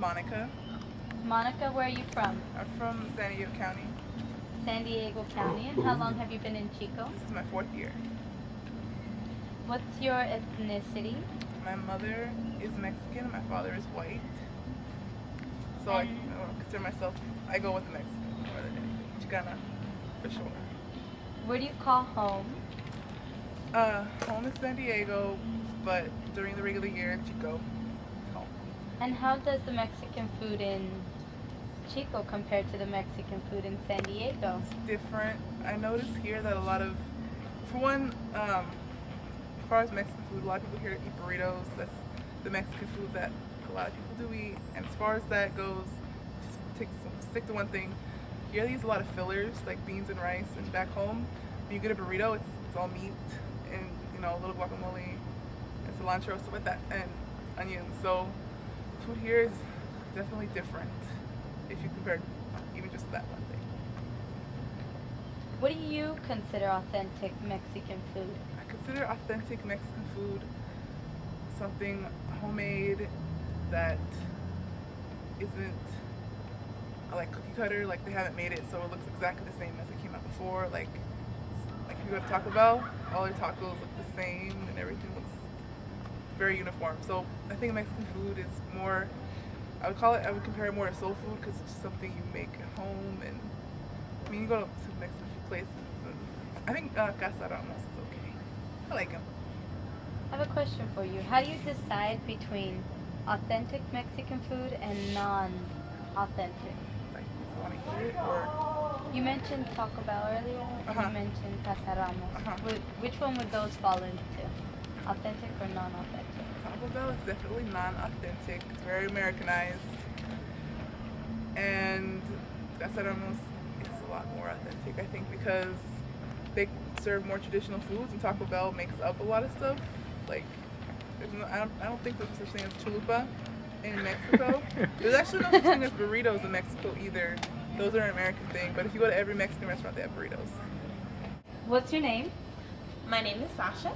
Monica. Monica, where are you from? I'm from San Diego County. San Diego County. And how long have you been in Chico? This is my 4th year. What's your ethnicity? My mother is Mexican and my father is white. So I consider myself, I go with the Mexican more than anything. Chicana, for sure. Where do you call home? Home is San Diego, but during the regular year, Chico is home. And how does the Mexican food in Chico compare to the Mexican food in San Diego? It's different. I noticed here that a lot of, for one, as far as Mexican food, a lot of people here eat burritos. That's the Mexican food that a lot of people do eat. And as far as that goes, just stick to one thing. Here they use a lot of fillers, like beans and rice, and back home, when you get a burrito, it's all meat and, you know, a little guacamole and cilantro, stuff like that, and onions. So food here is definitely different if you compare even just that one thing. What do you consider authentic Mexican food? I consider authentic Mexican food something homemade that isn't like cookie cutter, like they haven't made it so it looks exactly the same as it came out before. Like if you go to Taco Bell, all their tacos look the same and everything looks very uniform. So I think Mexican food is more, I would compare it more to soul food because it's just something you make at home. And I mean, you go to Mexican food places and I think Casa Ramos is okay. I like them. I have a question for you. How do you decide between authentic Mexican food and non-authentic? Like, you want to hear it or? You mentioned Taco Bell earlier, and you mentioned Casa Ramos. Which one would those fall into? Authentic or non-authentic? Taco Bell is definitely non-authentic. It's very Americanized. And Casa Ramos is a lot more authentic, I think, because they serve more traditional foods, and Taco Bell makes up a lot of stuff. Like, I don't think there's such thing as chalupa in Mexico. There's actually no such thing as burritos in Mexico either. Those are an American thing, but if you go to every Mexican restaurant, they have burritos. What's your name? My name is Sasha.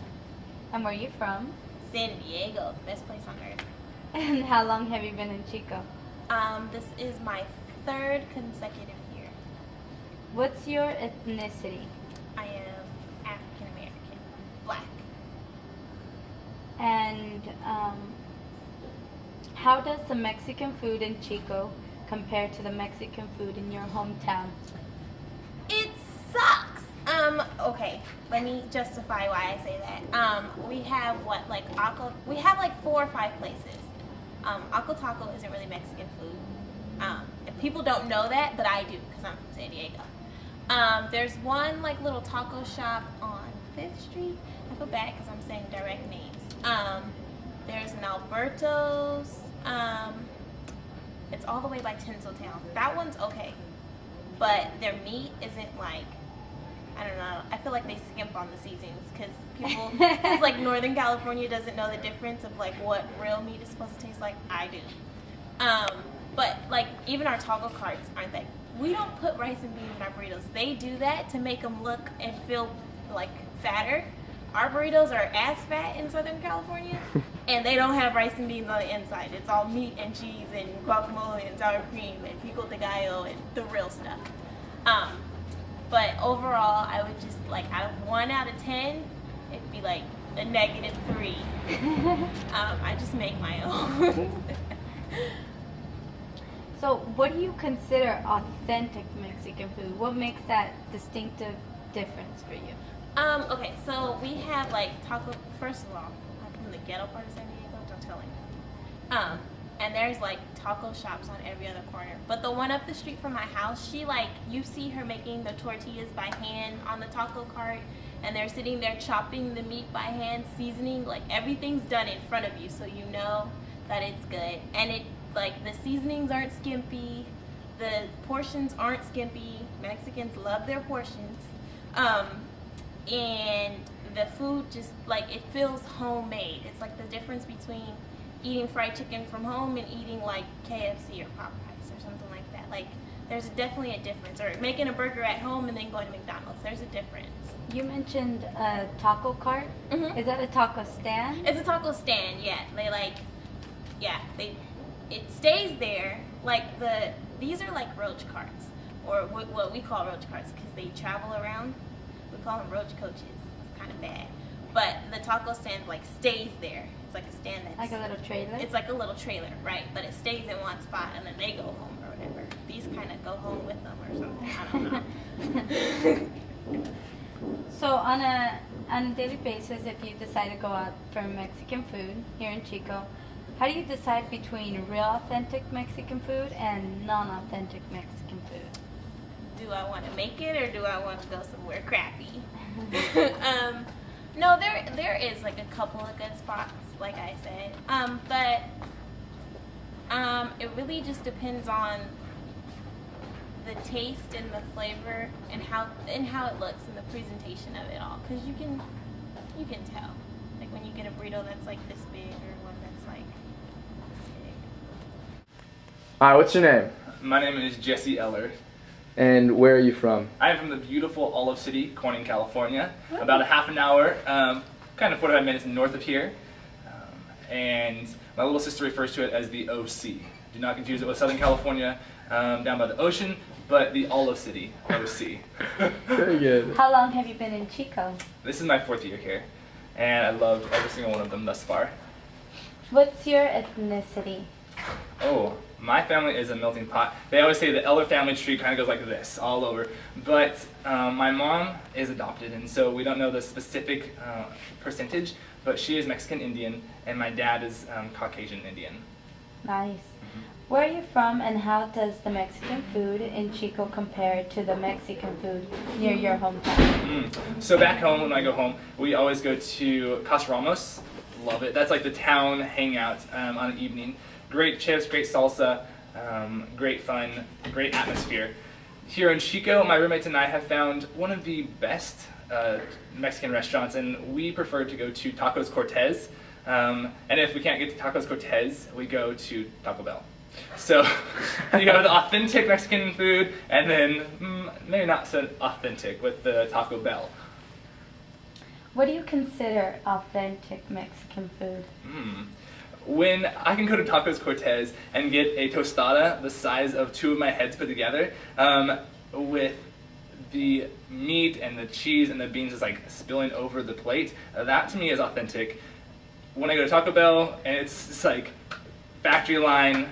And where are you from? San Diego, best place on earth. And how long have you been in Chico? This is my 3rd consecutive year. What's your ethnicity? I am African American, black. And how does the Mexican food in Chico compare to the Mexican food in your hometown? It sucks. Okay, let me justify why I say that. We have we have like 4 or 5 places. Aco Taco isn't really Mexican food. And people don't know that, but I do because I'm from San Diego. There's one like little taco shop on 5th Street. I feel bad because I'm saying direct names. There's an Alberto's. It's all the way by Tinseltown. That one's okay, but their meat isn't like, I don't know, I feel like they skimp on the seasonings because because like Northern California doesn't know the difference of like what real meat is supposed to taste like. I do. But like even our taco carts aren't that, we don't put rice and beans in our burritos. They do that to make them look and feel like fatter. Our burritos are ass fat in Southern California, and they don't have rice and beans on the inside. It's all meat and cheese and guacamole and sour cream and pico de gallo and the real stuff. But overall, I would just like out of 1 out of 10, it'd be like a -3. I just make my own. So what do you consider authentic Mexican food? What makes that distinctive difference for you? Okay, so we have like taco. First of all, I'm from the ghetto part of San Diego. Don't tell anyone. And there's like taco shops on every other corner. But the one up the street from my house, she like, you see her making the tortillas by hand on the taco cart, and they're sitting there chopping the meat by hand, seasoning. Like everything's done in front of you, so you know that it's good. And it like the seasonings aren't skimpy, the portions aren't skimpy. Mexicans love their portions. And the food just like, it feels homemade. It's like the difference between eating fried chicken from home and eating like KFC or Popeyes or something like that. Like there's definitely a difference. Or making a burger at home and then going to McDonald's. There's a difference. You mentioned a taco cart. Is that a taco stand? It's a taco stand, yeah. They like, yeah, it stays there. Like these are like roach carts, or what we call roach carts because they travel around. We call them roach coaches. It's kind of bad. But the taco stand like stays there. It's like a stand that's like a little trailer. It's like a little trailer, right? But it stays in one spot and then they go home or whatever. These kind of go home with them or something. I don't know. So on a daily basis, if you decide to go out for Mexican food here in Chico, how do you decide between real authentic Mexican food and non-authentic Mexican food? Do I want to make it or do I want to go somewhere crappy? No, there is like a couple of good spots, like I said. But it really just depends on the taste and the flavor and how it looks and the presentation of it all. Because you can tell, like when you get a burrito that's like this big or one that's like this big. Hi, what's your name? My name is Jesse Eller. And where are you from? I'm from the beautiful Olive City, Corning, California. About a half an hour, kind of 45 minutes north of here. And my little sister refers to it as the OC. Do not confuse it with Southern California, down by the ocean, but the Olive City, OC. Very good. How long have you been in Chico? This is my 4th year here, and I loved every single one of them thus far. What's your ethnicity? Oh, my family is a melting pot. They always say the Eller family tree kind of goes like this, all over. But my mom is adopted, and so we don't know the specific percentage, but she is Mexican Indian, and my dad is Caucasian Indian. Nice. Where are you from, and how does the Mexican food in Chico compare to the Mexican food near your hometown? So back home, when I go home, we always go to Casa Ramos. Love it. That's like the town hangout on an evening. Great chips, great salsa, great fun, great atmosphere. Here in Chico, my roommates and I have found one of the best Mexican restaurants, and we prefer to go to Tacos Cortez. And if we can't get to Tacos Cortez, we go to Taco Bell. So you have the authentic Mexican food, and then maybe not so authentic with the Taco Bell. What do you consider authentic Mexican food? When I can go to Tacos Cortez and get a tostada the size of 2 of my heads put together, with the meat and the cheese and the beans just like spilling over the plate, that to me is authentic. When I go to Taco Bell and it's like factory line,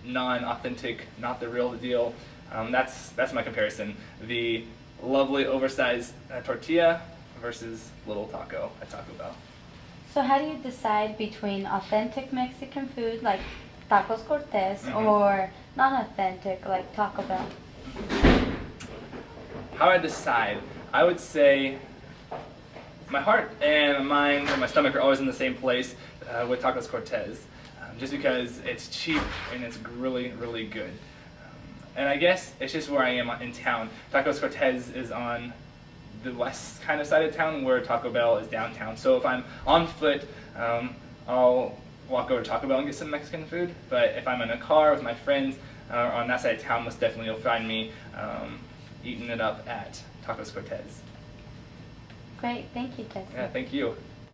non-authentic, not the real deal, that's my comparison. The lovely oversized tortilla versus little taco at Taco Bell. So how do you decide between authentic Mexican food like Tacos Cortez or non-authentic like Taco Bell? How I decide? I would say my heart and my mind and my stomach are always in the same place with Tacos Cortez, just because it's cheap and it's really, really good. And I guess it's just where I am in town. Tacos Cortez is on the west kind of side of town, where Taco Bell is downtown. So if I'm on foot, I'll walk over to Taco Bell and get some Mexican food. But if I'm in a car with my friends on that side of town, most definitely you'll find me eating it up at Tacos Cortez. Great, thank you, Jesse. Yeah, thank you.